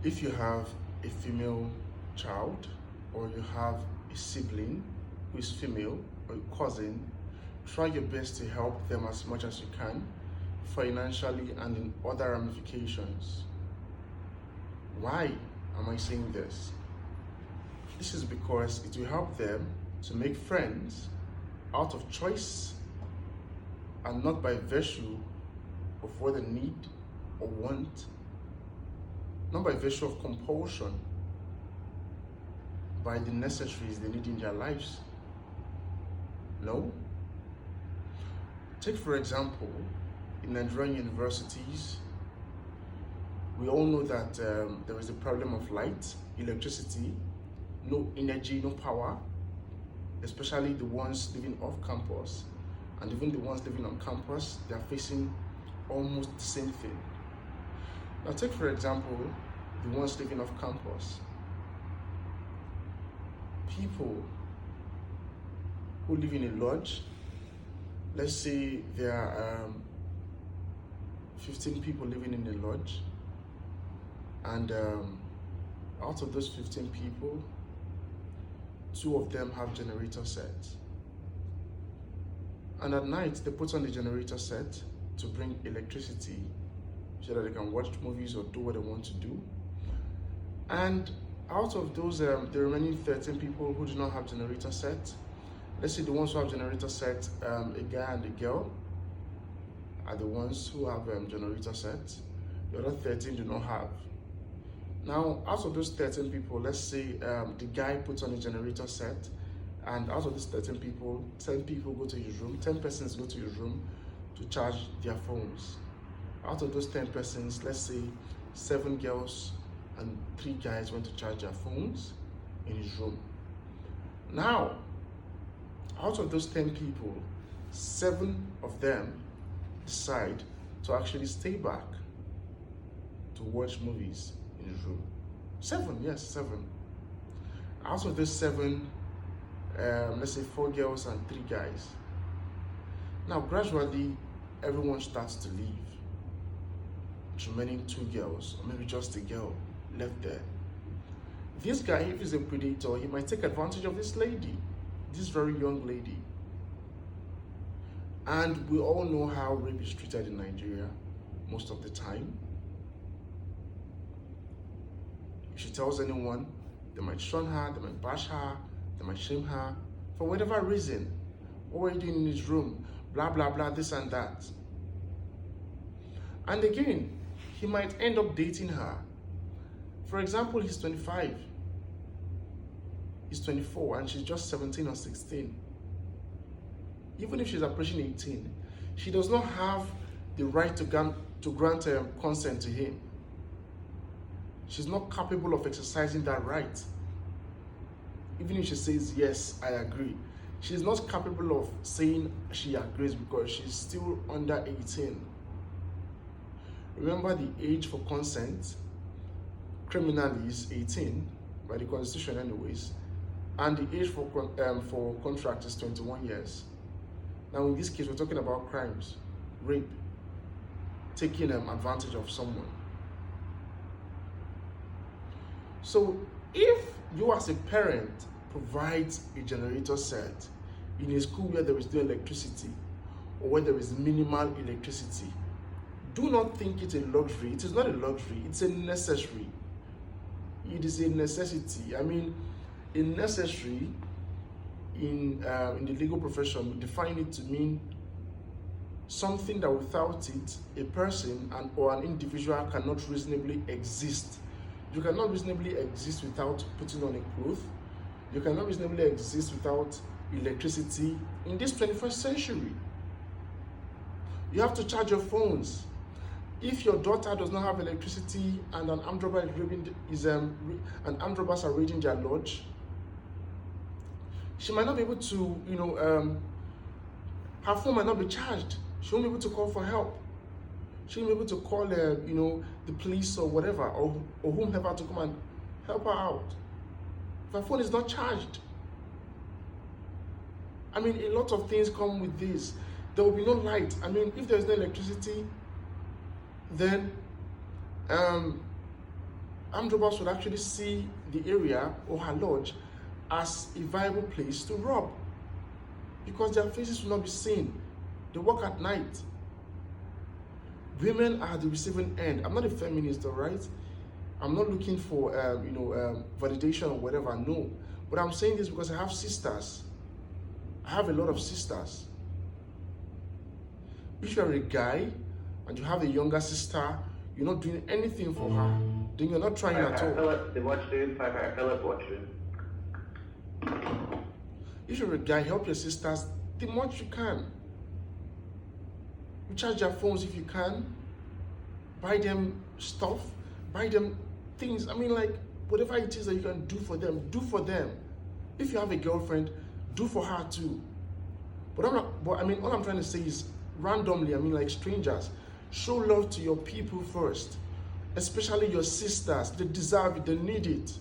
If you have a female child, or you have a sibling who is female, or a cousin, try your best to help them as much as you can, financially and in other ramifications. Why am I saying this? This is because it will help them to make friends out of choice and not by virtue of what they need or want, not by virtue of compulsion, by the necessaries they need in their lives. No? Take, for example, in Nigerian universities, we all know that there is a problem of light, electricity, no energy, no power, especially the ones living off campus. And even the ones living on campus, they are facing almost the same thing. Now take, for example, the ones living off campus. People who live in a lodge, let's say there are 15 people living in a lodge, and out of those 15 people, 2 of them have generator sets. And at night, they put on the generator set to bring electricity so that they can watch movies or do what they want to do. And out of those, the remaining 13 people who do not have generator set, let's say the ones who have generator set, a guy and a girl are the ones who have generator sets. The other 13 do not have. Now, out of those 13 people, let's say the guy puts on a generator set, and out of these 13 people, 10 people go to his room, 10 persons go to his room to charge their phones. Out of those 10 persons, let's say 7 girls and 3 guys went to charge their phones in his room. Now, out of those 10 people, 7 of them decide to actually stay back to watch movies in his room. 7, yes, 7. Out of those 7, let's say 4 girls and 3 guys. Now, gradually, everyone starts to leave. Remaining 2 girls, or maybe just a girl left there. This guy, if he's a predator, he might take advantage of this lady, this very young lady. And we all know how rape is treated in Nigeria most of the time. If she tells anyone, they might shun her, they might bash her, they might shame her for whatever reason. What were you doing in his room? Blah, blah, blah, this and that. And again, he might end up dating her. For example, he's 25. He's 24 and she's just 17 or 16. Even if she's approaching 18, she does not have the right to grant consent to him. She's not capable of exercising that right. Even if she says, yes, I agree, she's not capable of saying she agrees because she's still under 18. Remember, the age for consent criminally is 18, by the Constitution anyways, and the age for contract is 21 years. Now in this case, we're talking about crimes, rape, taking advantage of someone. So if you as a parent provide a generator set in a school where there is no electricity or where there is minimal electricity, do not think it's a luxury. It is not a luxury, it's a necessary. It is a necessity. I mean, a necessary in the legal profession, we define it to mean something that without it, a person or an individual cannot reasonably exist. You cannot reasonably exist without putting on a cloth. You cannot reasonably exist without electricity in this 21st century. You have to charge your phones. If your daughter does not have electricity and an armed robber are raiding their lodge, she might not be able to, her phone might not be charged. She won't be able to call for help. She won't be able to call, the police or whatever, or whomever to come and help her out. If her phone is not charged. I mean, a lot of things come with this. There will be no light. I mean, if there's no electricity, then armed robbers would actually see the area or her lodge as a viable place to rob because their faces will not be seen. They work at night. Women are the receiving end. I'm not a feminist, all right? I'm not looking for validation or whatever. No, but I'm saying this because I have sisters. I have a lot of sisters. If you're a guy and you have a younger sister, you're not doing anything for her, then you're not trying at all. Philip, the watch dude. Philip, watch dude. If you're a guy, help your sisters the much you can. Recharge their phones if you can. Buy them stuff. Buy them things. I mean, like, whatever it is that you can do for them, do for them. If you have a girlfriend, do for her too. But all I'm trying to say is randomly, like strangers, show love to your people first. Especially your sisters. They deserve it, they need it.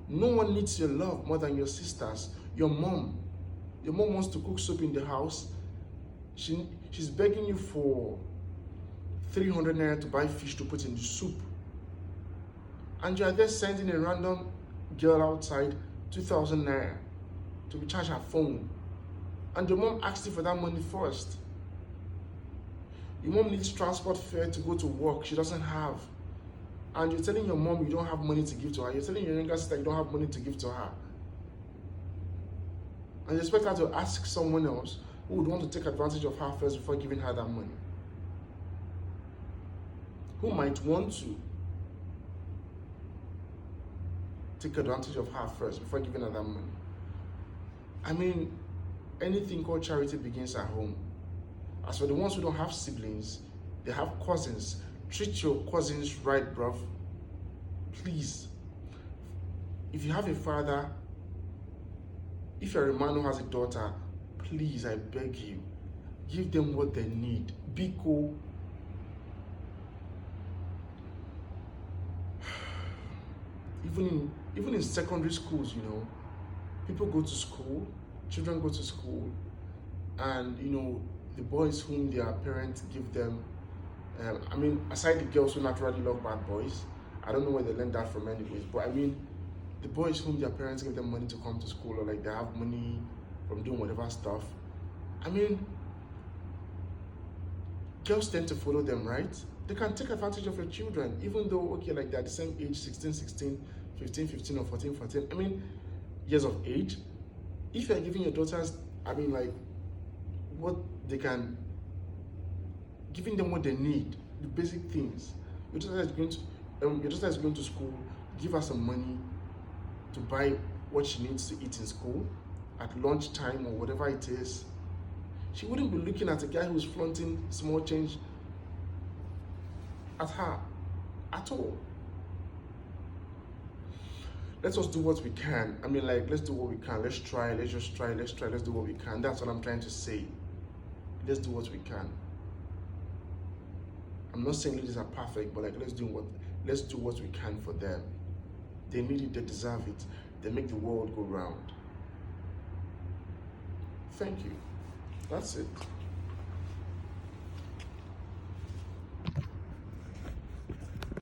No one needs your love more than your sisters. Your mom. Your mom wants to cook soup in the house. She's begging you for 300 naira to buy fish to put in the soup. And you are there sending a random girl outside 2,000 naira to recharge her phone. And your mom asked you for that money first. Your mom needs transport fare to go to work. She doesn't have. And you're telling your mom you don't have money to give to her. You're telling your younger sister you don't have money to give to her. And you expect her to ask someone else who would want to take advantage of her first before giving her that money. Who might want to take advantage of her first before giving her that money. Anything called charity begins at home. As for the ones who don't have siblings, they have cousins. Treat your cousins right, bruv. Please. If you have a father, if you're a man who has a daughter, please, I beg you, give them what they need. Be cool. Even in secondary schools, people go to school, children go to school, and the boys whom their parents give them, aside the girls who naturally love bad boys, I don't know where they learned that from anyways, but the boys whom their parents give them money to come to school, or like they have money from doing whatever stuff, girls tend to follow them, right? They can take advantage of your children, even though, okay, like they're the same age, 16, 15, or 14, years of age. If you're giving your daughters, what they can, giving them what they need, the basic things. Your daughter is going to school, give her some money to buy what she needs to eat in school, at lunchtime or whatever it is. She wouldn't be looking at a guy who's flaunting small change at her at all. Let us do what we can. Let's do what we can. Let's try. Let's just try. Let's do what we can. That's what I'm trying to say. Let's do what we can. I'm not saying ladies are perfect, but let's do what we can for them. They need it. They deserve it. They make the world go round. Thank you. That's it.